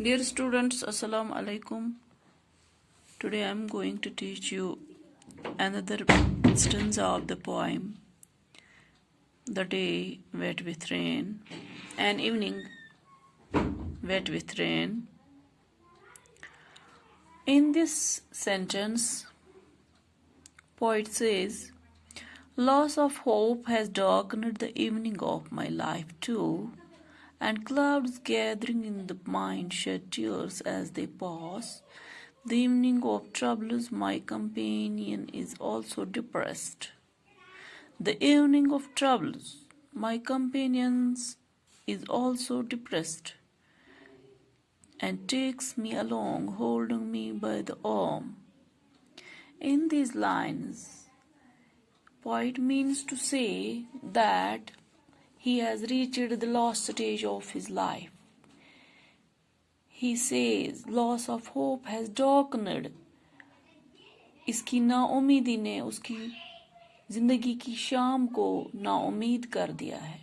Dear students, Assalamu alaikum. Today I am going to teach you another stanza of the poem. The day wet with rain, an evening wet with rain. In this sentence, poet says, loss of hope has darkened the evening of my life too, and clouds gathering in the mind shed tears as they pass. The evening of troubles, my companion is also depressed. The evening of troubles, my companion is also depressed, and takes me along, holding me by the arm. In these lines, poet means to say that he has reached the last stage of his life. He says loss of hope has darkened. इसकी नाउमीदी ने उसकी जिंदगी की शाम को नाउमीद कर दिया है.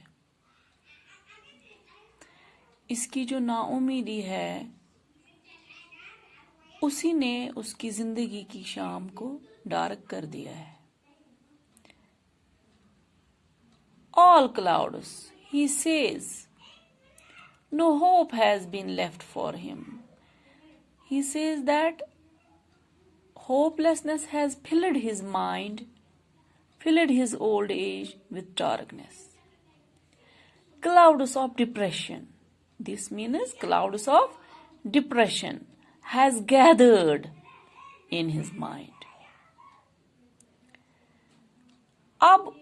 इसकी जो नाउमीदी है उसी ने उसकी जिंदगी की शाम को डार्क कर दिया है. All clouds, he says, no hope has been left for him. He says that hopelessness has filled his mind, filled his old age with darkness. Clouds of depression. This means clouds of depression has gathered in his mind. अब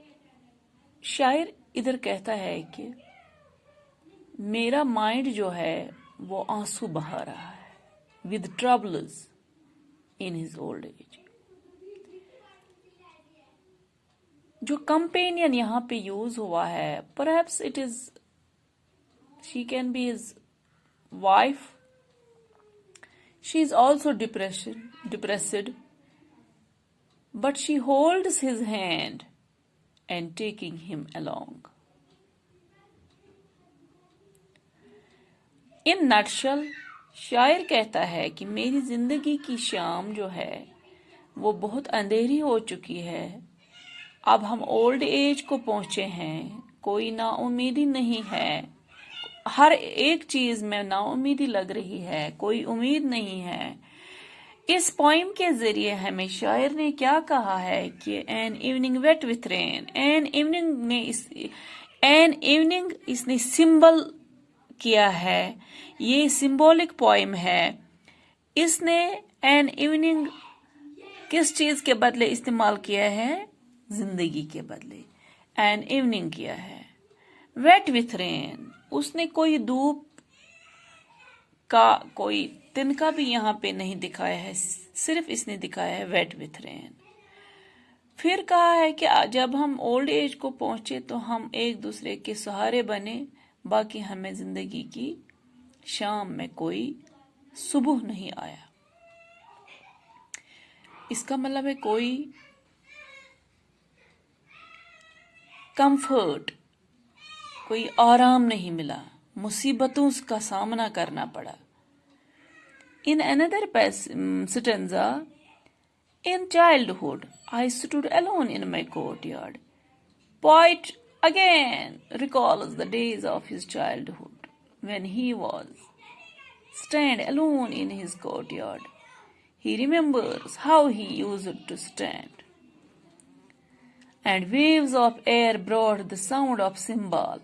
शायर इधर कहता है कि मेरा mind जो है वो आंसू बहा रहा है with troubles in his old age. जो कंपेनियन यहाँ पे यूज हुआ है, perhaps it is she can be his wife. She is also depressed, but she holds his hand and taking him along. In nutshell, शायर कहता है कि मेरी जिंदगी की शाम जो है वो बहुत अंधेरी हो चुकी है. अब हम ओल्ड एज को पहुंचे हैं, कोई नाउमीदी नहीं है. हर एक चीज में नाउमीदी लग रही है, कोई उम्मीद नहीं है. इस पोइम के जरिए हमें शायर ने क्या कहा है कि an evening wet with rain. An evening इसने सिंबल किया है. ये सिंबॉलिक पोइम है. इसने एन इवनिंग किस चीज के बदले इस्तेमाल किया है? जिंदगी के बदले एन इवनिंग किया है. वेट विथ रेन, उसने कोई धूप का कोई तिनका भी यहाँ पे नहीं दिखाया है, सिर्फ इसने दिखाया है वेट विथ रेन. फिर कहा है कि जब हम ओल्ड एज को पहुंचे तो हम एक दूसरे के सहारे बने, बाकी हमें जिंदगी की शाम में कोई सुबह नहीं आया. इसका मतलब है कोई कंफर्ट, कोई आराम नहीं मिला, मुसीबतों का सामना करना पड़ा. In another stanza, in childhood, I stood alone in my courtyard. Poet again recalls the days of his childhood when he was stand alone in his courtyard. He remembers how he used to stand, and waves of air brought the sound of cymbal.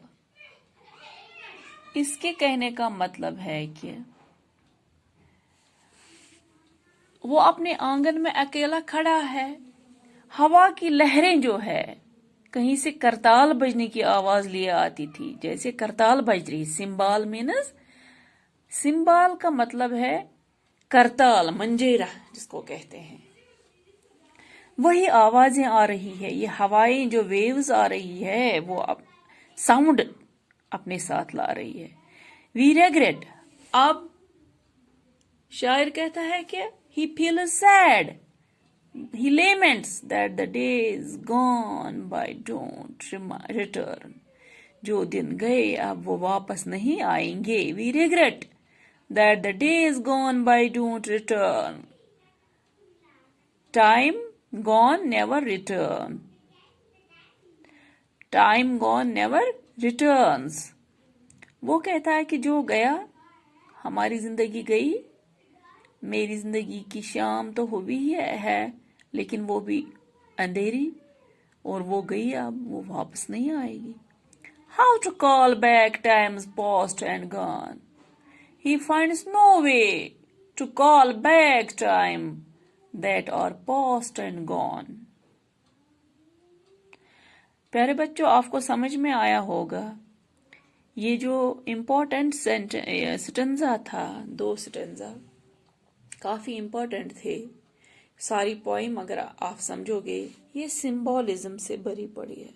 इसके कहने का मतलब है कि वो अपने आंगन में अकेला खड़ा है. हवा की लहरें जो है कहीं से करताल बजने की आवाज लिए आती थी, जैसे करताल बज रही. सिंबाल मीन्स, सिंबाल का मतलब है करताल, मंजेरा जिसको कहते हैं. वही आवाजें आ रही है, ये हवाएं जो वेव्स आ रही है वो साउंड अपने साथ ला रही है. We regret. अब शायर कहता है कि he feels sad. He laments that the days gone by don't return. जो दिन गए अब वो वापस नहीं आएंगे. We regret that the days gone by don't return. Time gone never return. Time gone never returns. वो कहता है कि जो गया, हमारी जिंदगी गई, मेरी जिंदगी की शाम तो हुई है, लेकिन वो भी अंधेरी, और वो गई, अब वो वापस नहीं आएगी. How to call back times past and gone? He finds no way to call back time that are past and gone. प्यारे बच्चों, आपको समझ में आया होगा ये जो इम्पोर्टेंट स्टेंजा था, 2 स्टेंजा काफी इम्पोर्टेंट थे. सारी पोइम अगर आप समझोगे ये सिंबॉलिज्म से भरी पड़ी है.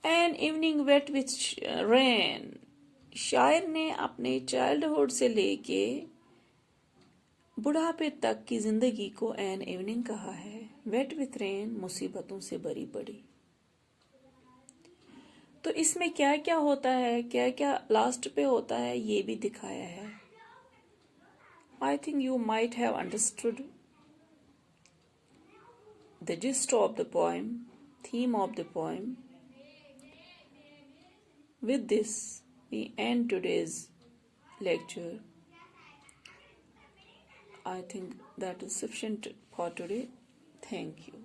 An evening wet with rain, शायर ने अपने चाइल्डहुड से लेके बुढ़ापे तक की जिंदगी को एन इवनिंग कहा है. वेट विथ रेन, मुसीबतों से भरी पड़ी. तो इसमें क्या क्या होता है, क्या क्या लास्ट पे होता है, ये भी दिखाया है. I think you might have understood the gist of the poem, theme of the poem. With this, we end today's lecture. I think that is sufficient for today. Thank you.